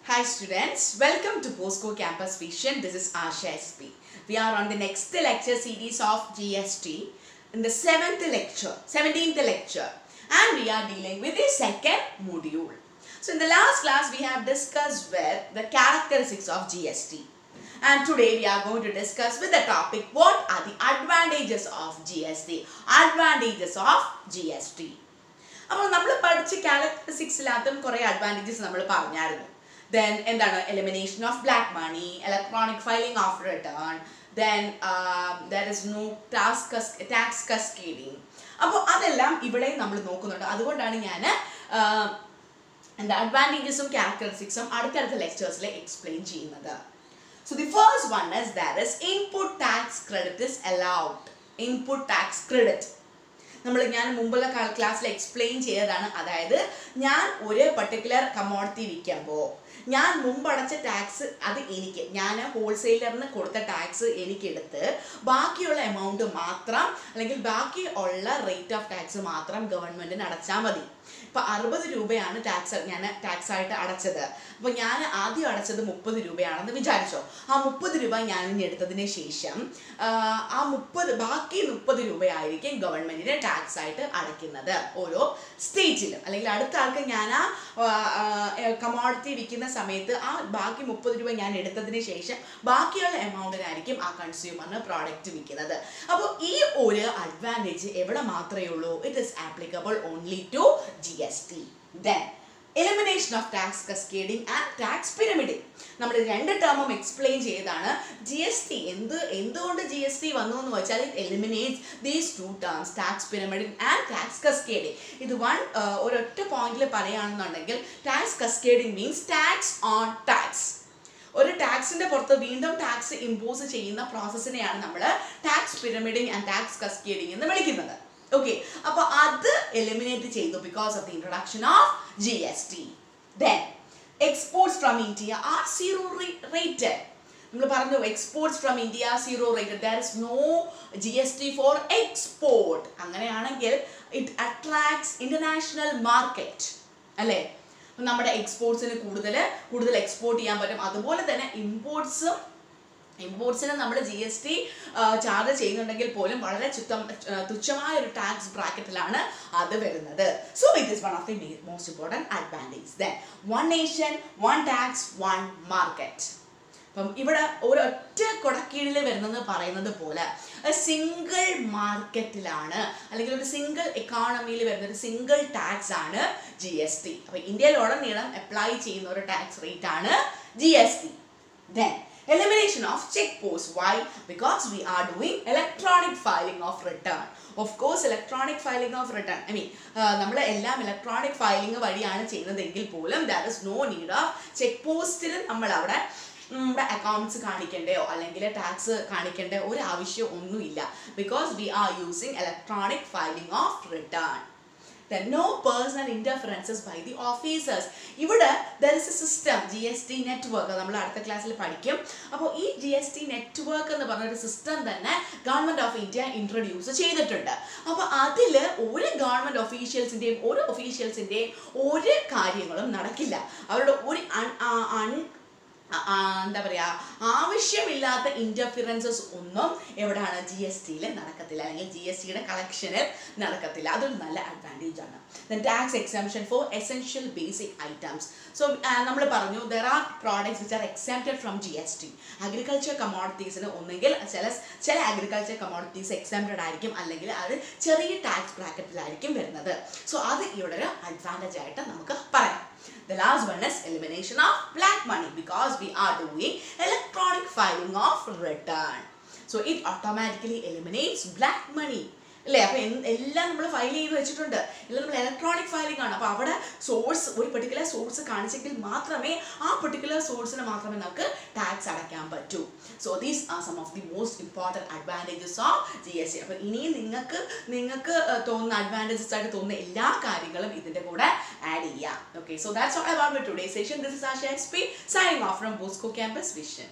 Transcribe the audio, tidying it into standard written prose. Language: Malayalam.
Hi students, welcome to Bosco Campus Vision. This is Asha SP. We are on the next lecture series of GST in the 17th lecture, and we are dealing with the second module. So in the last class we have discussed with the characteristics of GST, and today we are going to discuss with the topic what are the advantages of GST. Advantages of GST. അപ്പോൾ നമ്മൾ പഠിച്ച characteristics-ലാത്തും കുറേ advantages നമ്മൾ പറഞ്ഞായിരുന്നു. Then elimination of black money, electronic filing of return, then there is no tax cascading. അപ്പോൾ അതെല്ലാം ഇവിടെ നമ്മൾ നോക്കുന്നുണ്ട്. അതുകൊണ്ടാണ് ഞാൻ advantages-ഉം characteristics-ഉം അടുത്തടുത്ത lectures-ൽ explain ചെയ്യുന്നത്. So the first one is there is input tax credit is allowed. Input tax credit. ഞാൻ മുമ്പുള്ള ക്ലാസ്സിൽ എക്സ്പ്ലെയിൻ ചെയ്തതാണ്. അതായത് ഞാൻ ഒരു പർട്ടിക്കുലർ കമ്മോഡിറ്റി വിൽക്കുമ്പോൾ ഞാൻ മുമ്പടച്ച ടാക്സ് അത് ഞാൻ ഹോൾസെയിലറിന് കൊടുത്ത ടാക്സ് എനിക്കെടുത്ത് ബാക്കിയുള്ള എമൗണ്ട് മാത്രം അല്ലെങ്കിൽ ബാക്കിയുള്ള റേറ്റ് ഓഫ് ടാക്സ് മാത്രം ഗവൺമെൻറ്റിന് അടച്ചാൽ മതി. ഇപ്പോൾ 60 രൂപയാണ് ഞാൻ ടാക്സ് ആയിട്ട് അടച്ചത്. അപ്പോൾ ഞാൻ ആദ്യം അടച്ചത് 30 രൂപയാണെന്ന് വിചാരിച്ചോ. ആ 30 രൂപ ഞാൻ ഇനി എടുത്തതിന് ശേഷം ബാക്കി 30 രൂപയായിരിക്കും ഗവൺമെൻറ്റിന് ടാക്സ് ആയിട്ട് അടയ്ക്കുന്നത് ഓരോ സ്റ്റേറ്റിലും. അല്ലെങ്കിൽ അടുത്ത ആൾക്ക് ഞാൻ ആ കമ്മോഡിറ്റി വിൽക്കുന്ന സമയത്ത് ആ ബാക്കി 30 രൂപ ഞാൻ എടുത്തതിന് ശേഷം ബാക്കിയുള്ള എമൗണ്ടിനായിരിക്കും ആ കൺസ്യൂമറിന് പ്രോഡക്റ്റ് വിൽക്കുന്നത്. അപ്പോൾ ഈ ഒരു അഡ്വാൻറ്റേജ് എവിടെ മാത്രമേ ഉള്ളൂ? It is applicable only to GST. Then elimination of tax cascading and tax pyramiding. നമ്മൾ രണ്ട് ടേമും എക്സ്പ്ലെയിൻ ചെയ്തതാണ്. GST എന്തുകൊണ്ട് GST വന്നു എന്ന് വെച്ചാൽ it eliminates these two terms, tax pyramiding and tax cascading. ഇത് ഒരൊറ്റ പോയിന്റിൽ പറയുകയാണെന്നുണ്ടെങ്കിൽ tax cascading means tax on tax. ഒരു ടാക്സിന്റെ പുറത്ത് വീണ്ടും ടാക്സ് ഇമ്പോസ് ചെയ്യുന്ന പ്രോസസ്സിനെയാണ് നമ്മൾ ടാക്സ് പിരമിഡിങ് ആൻഡ് ടാക്സ് കസ്കേഡിങ് എന്ന് വിളിക്കുന്നത്. Okay, അപ്പോൾ അത് eliminate ചെയ്തു because of the introduction of GST. Then exports from India are zero rated. നമ്മൾ പറഞ്ഞു exports from India zero rated. There is no GST for export. അങ്ങനെയാണെങ്കിൽ it attracts international market. അല്ലേ? നമ്മുടെ എക്സ്പോർട്സിന് കൂടുതൽ എക്സ്പോർട്ട് ചെയ്യാൻ പറ്റും. അതുപോലെ തന്നെ ഇമ്പോർട്ട്സിന് നമ്മൾ GST ചാർജ് ചെയ്യുന്നുണ്ടെങ്കിൽ പോലും വളരെ തുച്ഛമായ ഒരു ടാക്സ് ബ്രാക്കറ്റിലാണ് അത് വരുന്നത്. So it is one of the most important advantage. Then one nation one tax one market. അപ്പം ഇവിടെ ഒരൊറ്റ കൊടക്കീഴിൽ വരുന്നത് പറയുന്നത് പോലെ സിംഗിൾ മാർക്കറ്റിലാണ് അല്ലെങ്കിൽ ഒരു സിംഗിൾ എക്കോണമിയിൽ വരുന്ന ഒരു സിംഗിൾ ടാക്സ് ആണ് GST. അപ്പം ഇന്ത്യയിലുടനീളം അപ്ലൈ ചെയ്യുന്ന ഒരു ടാക്സ് റേറ്റ് ആണ് GST. Then elimination of check post. Why? Because we are doing electronic filing of return. Of course, electronic filing of return. നമ്മൾ എല്ലാം ഇലക്ട്രോണിക് ഫയലിംഗ് വഴിയാണ് ചെയ്യുന്നതെങ്കിൽ പോലും there is no need of check പോസ്റ്റിൽ നമ്മൾ അവിടെ നമ്മുടെ അക്കൗണ്ട്സ് കാണിക്കേണ്ടയോ അല്ലെങ്കിൽ ടാക്സ് കാണിക്കേണ്ട ഒരു ആവശ്യം ഒന്നുമില്ല. Because we are using electronic filing of return. Then no personal interferences by the officers. ഇവിടെ there is a system, GST network. നമ്മൾ അടുത്ത ക്ലാസ്സിൽ പഠിക്കും. അപ്പോൾ ഈ GST നെറ്റ്വർക്ക് എന്ന് പറഞ്ഞൊരു സിസ്റ്റം തന്നെ ഗവൺമെൻറ് ഓഫ് ഇന്ത്യ ഇൻട്രൊഡ്യൂസ് ചെയ്തിട്ടുണ്ട്. അപ്പോൾ അതിൽ ഒരു ഗവൺമെൻറ് ഒഫീഷ്യൽസിൻ്റെയും ഒരു കാര്യങ്ങളും നടക്കില്ല. അവരുടെ ഒരു എന്താ പറയുക ആവശ്യമില്ലാത്ത ഇൻ്റർഫിറൻസസ് ഒന്നും എവിടെയാണ് GSTയിൽ നടക്കത്തില്ല അല്ലെങ്കിൽ GSTയുടെ കളക്ഷനിൽ നടക്കത്തില്ല. അതൊരു നല്ല അഡ്വാൻറ്റേജ് ആണ്. Then tax exemption for essential basic items. So നമ്മൾ പറഞ്ഞു there are products which are exempted from GST. Agriculture കമ്മോഡിറ്റീസിന് ഒന്നെങ്കിൽ ചില അഗ്രികൾച്ചർ കമ്മോഡിറ്റീസ് എക്സംപ്റ്റഡ് ആയിരിക്കും അല്ലെങ്കിൽ അത് ചെറിയ ടാക്സ് ബ്രാക്കറ്റിലായിരിക്കും വരുന്നത്. സോ അത് ഇവിടെ ഒരു അഡ്വാൻറ്റേജ് ആയിട്ട് നമുക്ക് പറയാം. The last one is elimination of black money because we are doing electronic filing of return. So it automatically eliminates black money. അല്ലേ? അപ്പോൾ എല്ലാം നമ്മൾ ഫയൽ ചെയ്ത് വെച്ചിട്ടുണ്ട്. എല്ലാം നമ്മൾ ഇലക്ട്രോണിക് ഫയലിംഗ് ആണ്. അപ്പോൾ അവിടെ ഒരു പെർട്ടിക്കുലർ സോഴ്സ് കാണിച്ചെങ്കിൽ മാത്രമേ ആ പെർട്ടിക്കുലർ സോഴ്സിന് മാത്രമേ നമുക്ക് ടാക്സ് അടയ്ക്കാൻ പറ്റൂ. So these are some of the most important advantages of GST. അപ്പോൾ ഇനിയും നിങ്ങൾക്ക് തോന്നുന്ന അഡ്വാൻറ്റേജസ് ആയിട്ട് തോന്നുന്ന എല്ലാ കാര്യങ്ങളും ഇതിൻ്റെ കൂടെ ആഡ് ചെയ്യാം. Okay, so that's all about today's session. This is Asha SP signing off from Bosco Campus Vision.